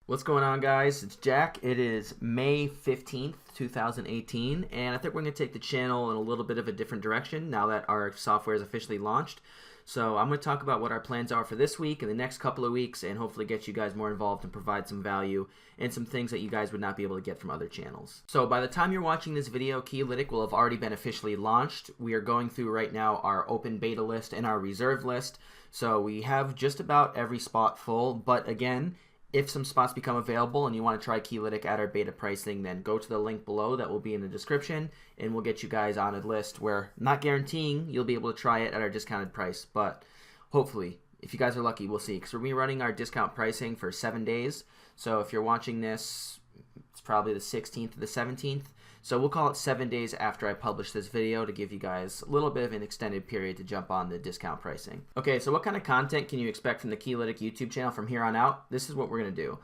What's going on, guys? It's Jack. It is May 15th, 2018, and I think we're going to take the channel in a little bit of a different direction now that our software is officially launched. So I'm going to talk about what our plans are for this week and the next couple of weeks, and hopefully get you guys more involved and provide some value and some things that you guys would not be able to get from other channels. So by the time you're watching this video, Keylitic will have already been officially launched. We are going through right now our open beta list and our reserve list. So we have just about every spot full, but again, if some spots become available and you want to try Keylitic at our beta pricing, then go to the link below that will be in the description, and we'll get you guys on a list where, not guaranteeing you'll be able to try it at our discounted price, but hopefully, if you guys are lucky, we'll see. Because we'll be running our discount pricing for 7 days, so if you're watching this, it's probably the 16th or the 17th. So we'll call it 7 days after I publish this video to give you guys a little bit of an extended period to jump on the discount pricing. Okay, so what kind of content can you expect from the Keylitic YouTube channel from here on out? This is what we're going to do.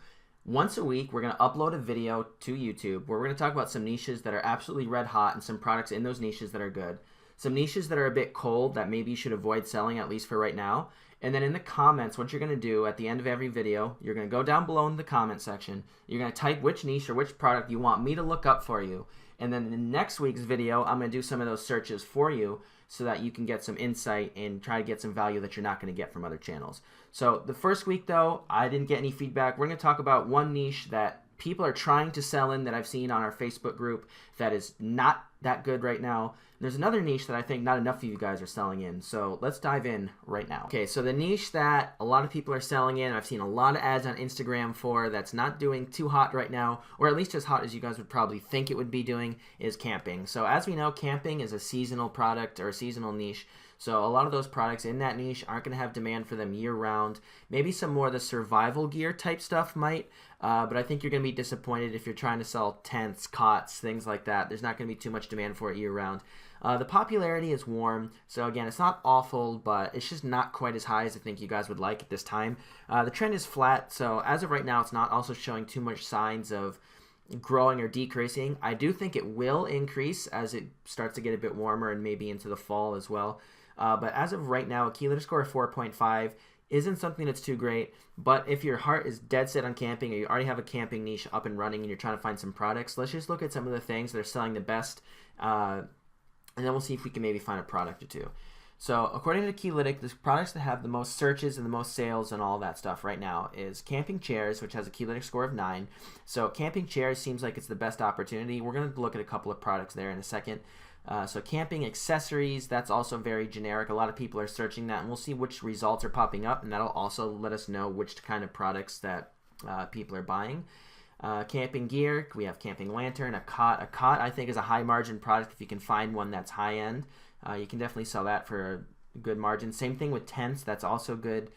Once a week, we're going to upload a video to YouTube where we're going to talk about some niches that are absolutely red hot and some products in those niches that are good. Some niches that are a bit cold that maybe you should avoid selling, at least for right now. And then in the comments, what you're going to do at the end of every video, you're going to go down below in the comment section. You're going to type which niche or which product you want me to look up for you. And then in next week's video, I'm going to do some of those searches for you so that you can get some insight and try to get some value that you're not going to get from other channels. So the first week, though, I didn't get any feedback. We're going to talk about one niche that people are trying to sell in that I've seen on our Facebook group that is not that good right now. There's another niche that I think not enough of you guys are selling in, so let's dive in right now. Okay, so the niche that a lot of people are selling in, I've seen a lot of ads on Instagram for, that's not doing too hot right now, or at least as hot as you guys would probably think it would be doing, is camping. So as we know, camping is a seasonal product or a seasonal niche. So a lot of those products in that niche aren't going to have demand for them year-round. Maybe some more of the survival gear type stuff might, but I think you're going to be disappointed if you're trying to sell tents, cots, things like that. There's not going to be too much demand for it year-round. The popularity is warm, so again, it's not awful, but it's just not quite as high as I think you guys would like at this time. The trend is flat, so as of right now, it's not also showing too much signs of growing or decreasing. I do think it will increase as it starts to get a bit warmer and maybe into the fall as well. But as of right now, a Keylitic score of 4.5 isn't something that's too great, but if your heart is dead set on camping or you already have a camping niche up and running and you're trying to find some products, let's just look at some of the things that are selling the best, and then we'll see if we can maybe find a product or two. So according to Keylitic, the products that have the most searches and the most sales and all that stuff right now is camping chairs, which has a Keylitic score of 9. So camping chairs seems like it's the best opportunity. We're going to look at a couple of products there in a second. So camping accessories, that's also very generic. A lot of people are searching that, and we'll see which results are popping up, and that'll also let us know which kind of products that people are buying. Camping gear, we have camping lantern, a cot. A cot, I think, is a high margin product if you can find one that's high end. You can definitely sell that for a good margin. Same thing with tents, that's also good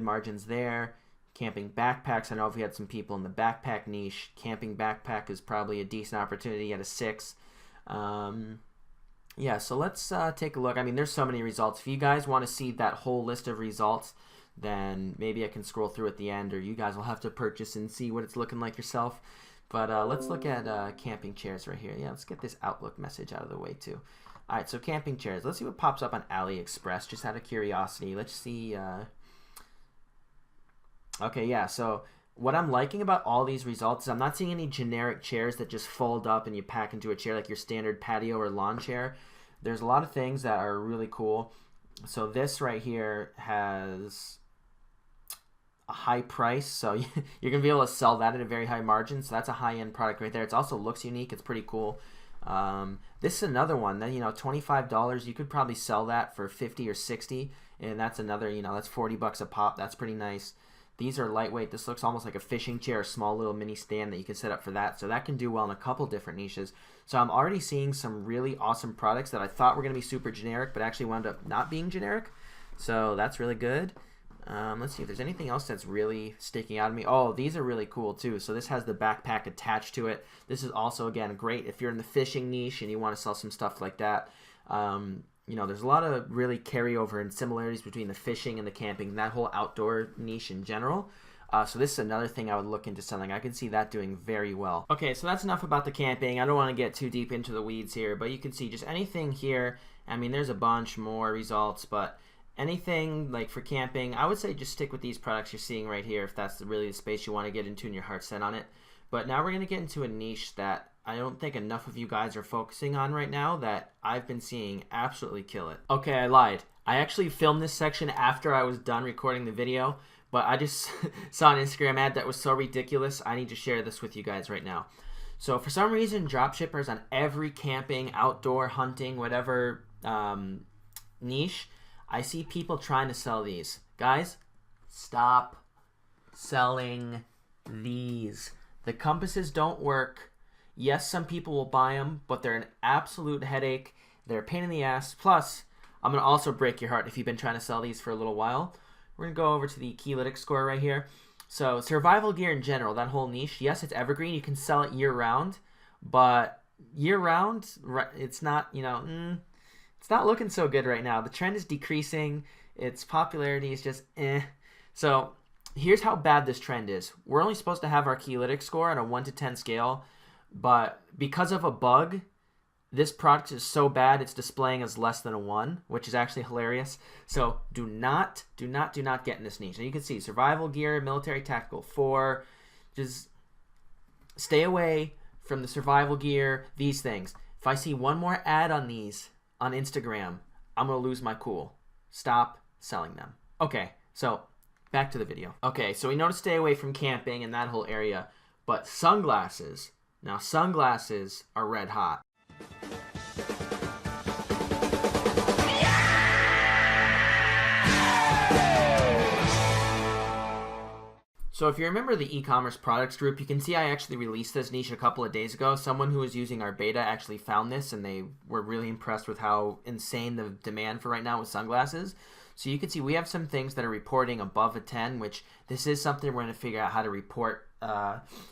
margins there. Camping backpacks, I know if we had some people in the backpack niche, camping backpack is probably a decent opportunity at a 6. Yeah, so let's take a look. I mean, there's so many results. If you guys want to see that whole list of results, then maybe I can scroll through at the end, or you guys will have to purchase and see what it's looking like yourself. But let's look at camping chairs right here. Yeah, let's get this Outlook message out of the way too. All right, so camping chairs. Let's see what pops up on AliExpress, just out of curiosity. Let's see. Okay, yeah, so what I'm liking about all these results is I'm not seeing any generic chairs that just fold up and you pack into a chair like your standard patio or lawn chair. There's a lot of things that are really cool. So this right here has a high price, so you're going to be able to sell that at a very high margin. So that's a high-end product right there. It also looks unique. It's pretty cool. This is another one that, $25, you could probably sell that for 50 or 60, and that's another, that's 40 bucks a pop. That's pretty nice. These are lightweight. This looks almost like a fishing chair, a small little mini stand that you can set up for that. So that can do well in a couple different niches. So I'm already seeing some really awesome products that I thought were going to be super generic, but actually wound up not being generic. So that's really good. Let's see if there's anything else that's really sticking out of me. Oh, these are really cool too. So this has the backpack attached to it. This is also, again, great if you're in the fishing niche and you want to sell some stuff like that. There's a lot of really carryover and similarities between the fishing and the camping, that whole outdoor niche in general. So this is another thing I would look into selling. I can see that doing very well. Okay, so that's enough about the camping. I don't want to get too deep into the weeds here, but you can see just anything here. I mean, there's a bunch more results, but anything like for camping, I would say just stick with these products you're seeing right here if that's really the space you want to get into and your heart's set on it. But now we're going to get into a niche that I don't think enough of you guys are focusing on right now that I've been seeing absolutely kill it. Okay, I lied. I actually filmed this section after I was done recording the video, but I just saw an Instagram ad that was so ridiculous, I need to share this with you guys right now. So for some reason, dropshippers on every camping, outdoor, hunting, whatever niche, I see people trying to sell these. Guys, stop selling these. The compasses don't work. Yes, some people will buy them, but they're an absolute headache. They're a pain in the ass. Plus, I'm going to also break your heart if you've been trying to sell these for a little while. We're going to go over to the Keylitic score right here. So survival gear in general, that whole niche, yes, it's evergreen. You can sell it year-round, but year-round, it's not, it's not looking so good right now. The trend is decreasing. Its popularity is just eh. So here's how bad this trend is. We're only supposed to have our Keylitic score on a 1 to 10 scale, but because of a bug, this product is so bad it's displaying as less than a 1, which is actually hilarious. So do not get in this niche. And you can see survival gear, military tactical 4. Just stay away from the survival gear, these things. If I see one more ad on these on Instagram, I'm going to lose my cool. Stop selling them. Okay, so back to the video. Okay, so we know to stay away from camping and that whole area, but sunglasses. Now sunglasses are red hot. So if you remember the e-commerce products group, you can see I actually released this niche a couple of days ago. Someone who was using our beta actually found this, and they were really impressed with how insane the demand for right now with sunglasses. So you can see we have some things that are reporting above a 10, which this is something we're going to figure out how to report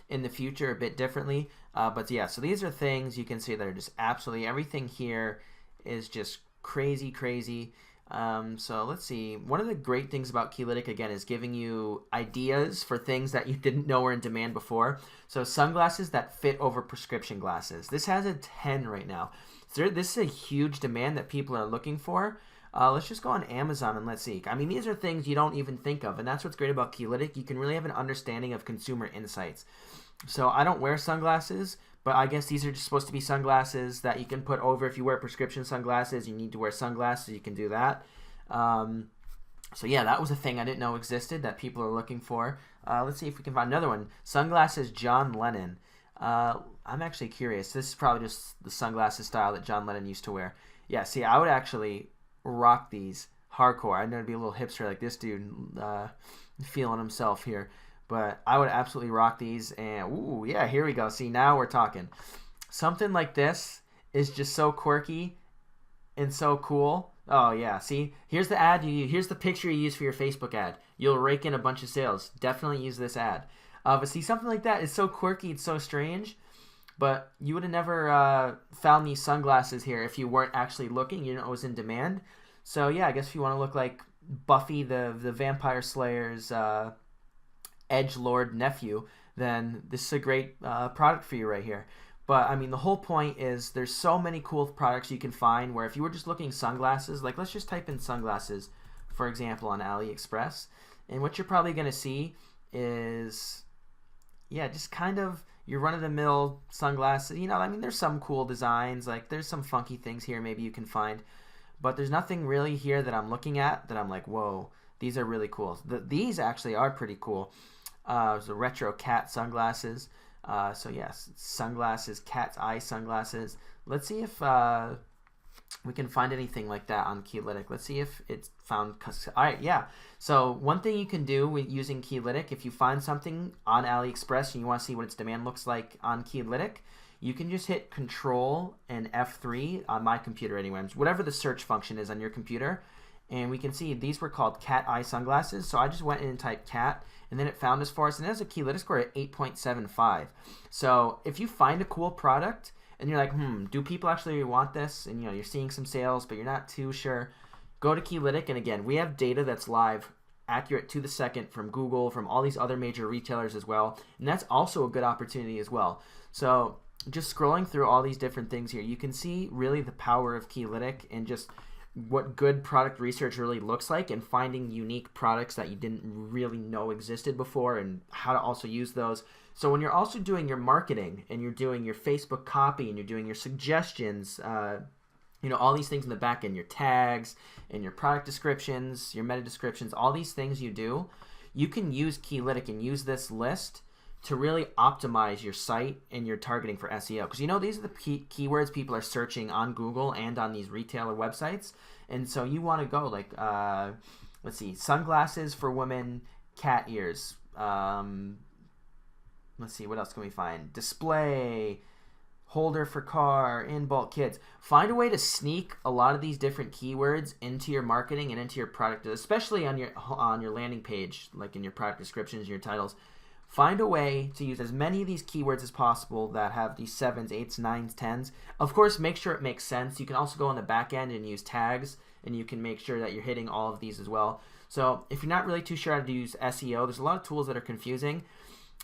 in the future a bit differently. But yeah, so these are things you can see that are just absolutely, everything here is just crazy. So let's see. One of the great things about Keylitic, again, is giving you ideas for things that you didn't know were in demand before. So sunglasses that fit over prescription glasses. This has a 10 right now. So this is a huge demand that people are looking for. Let's just go on Amazon and let's see. I mean, these are things you don't even think of, and that's what's great about Keylitic. You can really have an understanding of consumer insights. So I don't wear sunglasses, but I guess these are just supposed to be sunglasses that you can put over. If you wear prescription sunglasses, you need to wear sunglasses, you can do that. So yeah, that was a thing I didn't know existed that people are looking for. Let's see if we can find another one. Sunglasses John Lennon. I'm actually curious. This is probably just the sunglasses style that John Lennon used to wear. Yeah, see, I would actually rock these hardcore. I know to be a little hipster like this dude, feeling himself here. But I would absolutely rock these, and ooh, yeah, here we go. See, now we're talking. Something like this is just so quirky and so cool. Oh yeah, see, here's the ad. Here's the picture you use for your Facebook ad. You'll rake in a bunch of sales. Definitely use this ad. But see, something like that is so quirky, it's so strange. But you would have never found these sunglasses here if you weren't actually looking. You know it was in demand. So yeah, I guess if you want to look like Buffy the Vampire Slayer's edgelord nephew, then this is a great product for you right here. But I mean, the whole point is there's so many cool products you can find where if you were just looking sunglasses, like let's just type in sunglasses, for example, on AliExpress, and what you're probably going to see is, yeah, just kind of your run-of-the-mill sunglasses. You know, I mean, there's some cool designs, like there's some funky things here maybe you can find, but there's nothing really here that I'm looking at that I'm like, whoa, these are really cool. These actually are pretty cool. There's a retro cat sunglasses. So yes, sunglasses, cat's eye sunglasses. Let's see if we can find anything like that on Keylitic. Let's see if it's found. All right, yeah. So one thing you can do with using Keylitic, if you find something on AliExpress and you want to see what its demand looks like on Keylitic, you can just hit Control and F3 on my computer anyways, whatever the search function is on your computer. And we can see these were called cat eye sunglasses. So I just went in and typed cat, and then it found this for us, and it has a Keylitic score at 8.75. So if you find a cool product and you're like, do people actually want this? And you're seeing some sales, but you're not too sure, go to Keylitic. And again, we have data that's live, accurate to the second from Google, from all these other major retailers as well. And that's also a good opportunity as well. So just scrolling through all these different things here, you can see really the power of Keylitic and just what good product research really looks like and finding unique products that you didn't really know existed before and how to also use those. So when you're also doing your marketing and you're doing your Facebook copy and you're doing your suggestions, all these things in the back end, your tags and your product descriptions, your meta descriptions, all these things you do, you can use Keylitic and use this list to really optimize your site and your targeting for SEO. Because these are the keywords people are searching on Google and on these retailer websites. And so you want to go like, let's see, sunglasses for women, cat ears. Let's see, what else can we find? Display, holder for car, in bulk kids. Find a way to sneak a lot of these different keywords into your marketing and into your product, especially on your landing page, like in your product descriptions and your titles. Find a way to use as many of these keywords as possible that have these 7s, 8s, 9s, 10s. Of course, make sure it makes sense. You can also go on the back end and use tags, and you can make sure that you're hitting all of these as well. So if you're not really too sure how to use SEO, there's a lot of tools that are confusing.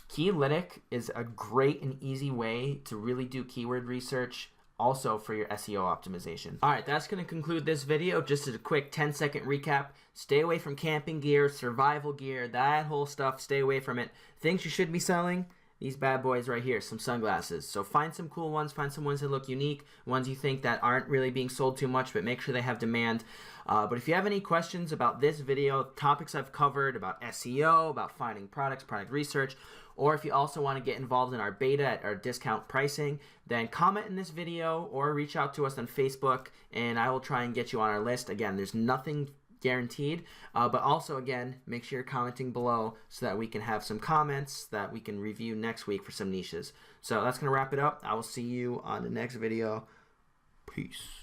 Keylitic is a great and easy way to really do keyword research also for your SEO optimization. All right, that's going to conclude this video. Just as a quick 10-second recap, stay away from camping gear, survival gear, that whole stuff, stay away from it. Things you should be selling, these bad boys right here, some sunglasses. So find some cool ones, find some ones that look unique, ones you think that aren't really being sold too much, but make sure they have demand. But if you have any questions about this video, topics I've covered about SEO, about finding products, product research, or if you also want to get involved in our beta at our discount pricing, then comment in this video or reach out to us on Facebook and I will try and get you on our list. Again, there's nothing guaranteed, but also, again, make sure you're commenting below so that we can have some comments that we can review next week for some niches. So that's going to wrap it up. I will see you on the next video. Peace.